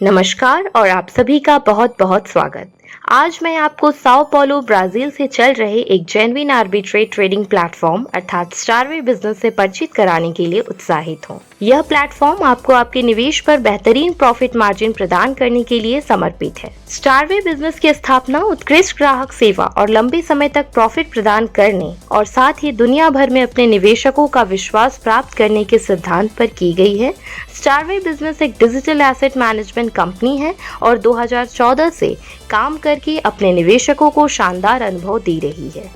नमस्कार और आप सभी का बहुत बहुत स्वागत। आज मैं आपको साओ paulo ब्राजील से चल रहे एक जेन्युइन आर्बिट्रेज ट्रेडिंग प्लेटफॉर्म अर्थात स्टारवे बिजनेस से परिचित कराने के लिए उत्साहित हूँ। यह प्लेटफॉर्म आपको आपके निवेश पर बेहतरीन प्रॉफिट मार्जिन प्रदान करने के लिए समर्पित है। स्टारवे बिजनेस की स्थापना उत्कृष्ट ग्राहक सेवा और लंबे समय तक प्रॉफिट प्रदान करने और साथ ही दुनिया भर में अपने निवेशकों का विश्वास प्राप्त करने के सिद्धांत पर की गई है। स्टारवे बिजनेस एक डिजिटल एसेट मैनेजमेंट कंपनी है और 2014 से काम करके अपने निवेशकों को शानदार अनुभव दे रही है।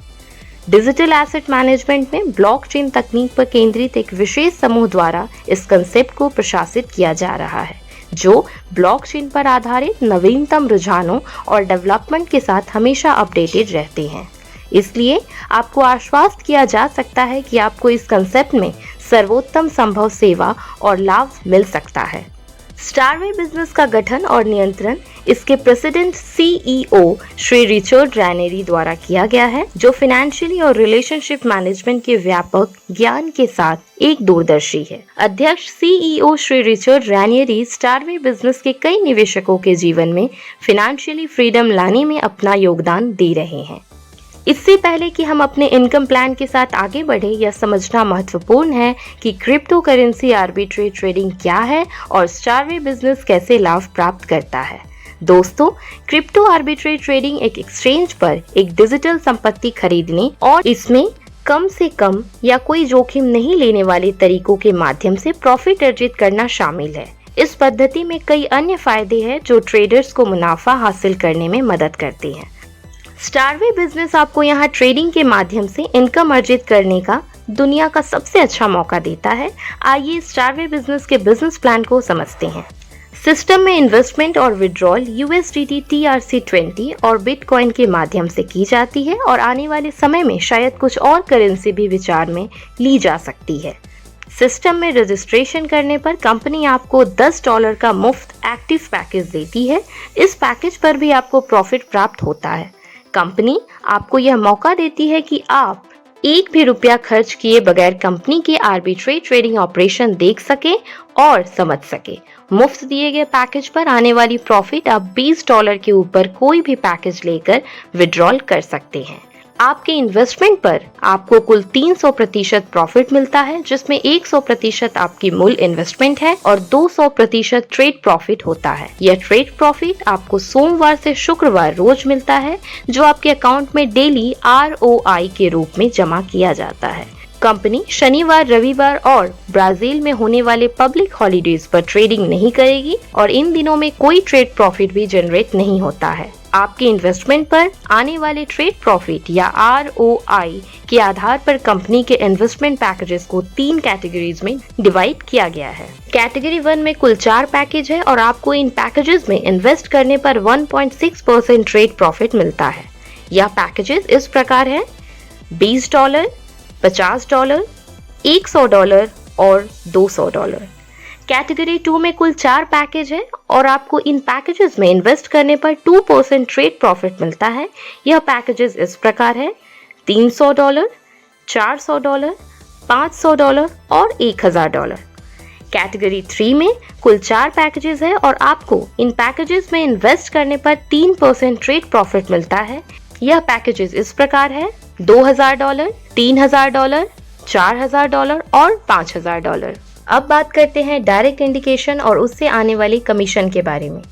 डिजिटल एसेट मैनेजमेंट में ब्लॉकचेन तकनीक पर केंद्रित एक विशेष समूह द्वारा इस कंसेप्ट को प्रशासित किया जा रहा है, जो ब्लॉकचेन पर आधारित नवीनतम रुझानों और डेवलपमेंट के साथ हमेशा अपडेटेड रहते हैं। इसलिए आपको आश्वस्त किया जा सकता है कि आपको इस कंसेप्ट में सर्वोत्तम संभव सेवा और लाभ मिल सकता है। स्टारवे बिजनेस का गठन और नियंत्रण इसके प्रेसिडेंट CEO श्री रिचर्ड रैनियरी द्वारा किया गया है, जो फाइनेंशियली और रिलेशनशिप मैनेजमेंट के व्यापक ज्ञान के साथ एक दूरदर्शी है। अध्यक्ष CEO श्री रिचर्ड रैनियरी स्टारवे बिजनेस के कई निवेशकों के जीवन में फाइनेंशियली फ्रीडम लाने में अपना योगदान दे रहे हैं। इससे पहले कि हम अपने इनकम प्लान के साथ आगे बढ़े, यह समझना महत्वपूर्ण है कि क्रिप्टो करेंसी आर्बिट्रेज ट्रेडिंग क्या है और स्टारवे बिजनेस कैसे लाभ प्राप्त करता है। दोस्तों, क्रिप्टो आर्बिट्रेज ट्रेडिंग एक एक्सचेंज पर एक डिजिटल संपत्ति खरीदने और इसमें कम से कम या कोई जोखिम नहीं लेने वाले तरीकों के माध्यम से प्रॉफिट अर्जित करना शामिल है। इस पद्धति में कई अन्य फायदे हैं जो ट्रेडर्स को मुनाफा हासिल करने में मदद करते हैं। स्टारवे बिजनेस आपको यहाँ ट्रेडिंग के माध्यम से इनकम अर्जित करने का दुनिया का सबसे अच्छा मौका देता है। आइए स्टारवे बिजनेस के बिजनेस प्लान को समझते हैं। सिस्टम में इन्वेस्टमेंट और विड्रॉल USDT TRC20 और बिटकॉइन के माध्यम से की जाती है और आने वाले समय में शायद कुछ और करेंसी भी विचार में ली जा सकती है। सिस्टम में रजिस्ट्रेशन करने पर कंपनी आपको $10 का मुफ्त एक्टिव पैकेज देती है। इस पैकेज पर भी आपको प्रॉफिट प्राप्त होता है। कंपनी आपको यह मौका देती है कि आप एक भी रुपया खर्च किए बगैर कंपनी के आर्बिट्रेज ट्रेडिंग ऑपरेशन देख सके और समझ सके। मुफ्त दिए गए पैकेज पर आने वाली प्रॉफिट आप $20 के ऊपर कोई भी पैकेज लेकर विड्रॉल कर सकते हैं। आपके इन्वेस्टमेंट पर आपको कुल 300% प्रॉफिट मिलता है, जिसमें 100% आपकी मूल इन्वेस्टमेंट है और 200% ट्रेड प्रॉफिट होता है। यह ट्रेड प्रॉफिट आपको सोमवार से शुक्रवार रोज मिलता है, जो आपके अकाउंट में डेली ROI के रूप में जमा किया जाता है। कंपनी शनिवार, रविवार और ब्राजील में होने वाले पब्लिक हॉलीडेज पर ट्रेडिंग नहीं करेगी और इन दिनों में कोई ट्रेड प्रॉफिट भी जनरेट नहीं होता है। आपके इन्वेस्टमेंट पर आने वाले ट्रेड प्रॉफिट या ROI के आधार पर कंपनी के इन्वेस्टमेंट पैकेजेस को 3 कैटेगरीज में डिवाइड किया गया है। कैटेगरी 1 में कुल 4 पैकेज है और आपको इन पैकेजेस में इन्वेस्ट करने पर 1.6% ट्रेड प्रॉफिट मिलता है। यह पैकेजेस इस प्रकार है: $20, $50, $100 और $200। कैटेगरी 2 में कुल 4 पैकेज है और आपको इन पैकेजेस में इन्वेस्ट करने पर 2% ट्रेड प्रॉफिट मिलता है। यह पैकेजेस इस प्रकार है: $300, $400, $500 और $1000। कैटेगरी 3 में कुल 4 पैकेजेस है और आपको इन पैकेजेस में इन्वेस्ट करने पर 3% ट्रेड प्रॉफिट मिलता है। यह पैकेजेस इस प्रकार है: $2000, $3000, $4000 और $5000। अब बात करते हैं डायरेक्ट इंडिकेशन और उससे आने वाली कमीशन के बारे में।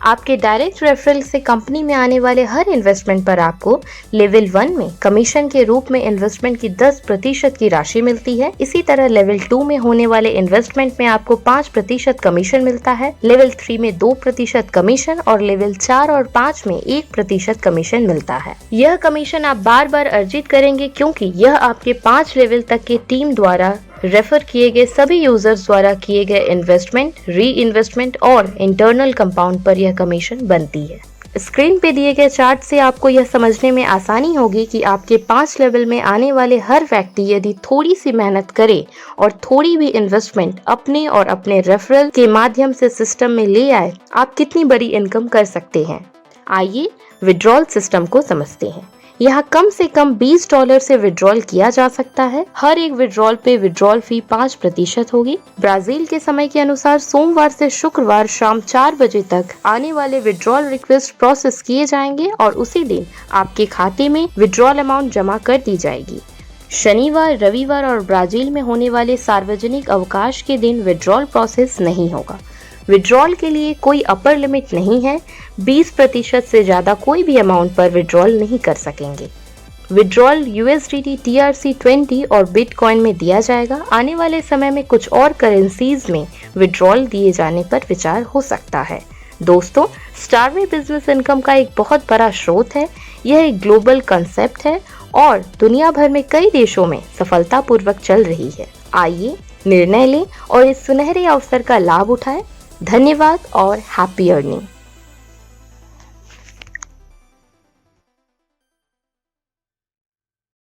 आपके डायरेक्ट रेफरल से कंपनी में आने वाले हर इन्वेस्टमेंट पर आपको लेवल 1 में कमीशन के रूप में इन्वेस्टमेंट की 10% की राशि मिलती है। इसी तरह लेवल 2 में होने वाले इन्वेस्टमेंट में आपको 5% कमीशन मिलता है। लेवल 3 में 2% कमीशन और लेवल 4 और 5 में 1% कमीशन मिलता है। यह कमीशन आप बार बार अर्जित करेंगे क्योंकि यह आपके 5 लेवल तक की टीम द्वारा रेफर किए गए सभी यूजर्स द्वारा किए गए इन्वेस्टमेंट, री इन्वेस्टमेंट और इंटरनल कंपाउंड पर यह कमीशन बनती है। स्क्रीन पे दिए गए चार्ट से आपको यह समझने में आसानी होगी कि आपके 5 लेवल में आने वाले हर व्यक्ति यदि थोड़ी सी मेहनत करे और थोड़ी भी इन्वेस्टमेंट अपने और अपने रेफरल के माध्यम से सिस्टम में ले आए, आप कितनी बड़ी इनकम कर सकते हैं। आइए विड्रॉल सिस्टम को समझते हैं। यहाँ कम से कम $20 से विड्रॉल किया जा सकता है। हर एक विड्रॉल पे विड्रॉल फी 5% होगी। ब्राजील के समय के अनुसार सोमवार से शुक्रवार शाम 4 बजे तक आने वाले विड्रॉल रिक्वेस्ट प्रोसेस किए जाएंगे और उसी दिन आपके खाते में विड्रॉल अमाउंट जमा कर दी जाएगी। शनिवार, रविवार और ब्राजील में होने वाले सार्वजनिक अवकाश के दिन विड्रॉल प्रोसेस नहीं होगा। विड्रॉल के लिए कोई अपर लिमिट नहीं है। 20% से ज्यादा कोई भी अमाउंट पर विड्रॉल नहीं कर सकेंगे। विड्रॉल USDT TRC20 और बिटकॉइन में दिया जाएगा। आने वाले समय में कुछ और करेंसीज में विड्रॉल दिए जाने पर विचार हो सकता है। दोस्तों, स्टारवे बिजनेस इनकम का एक बहुत बड़ा स्रोत है। यह एक ग्लोबल कंसेप्ट है और दुनिया भर में कई देशों में सफलतापूर्वक चल रही है। आइए निर्णय लें और इस सुनहरे अवसर का लाभ उठाएं। धन्यवाद और हैप्पी अर्निंग।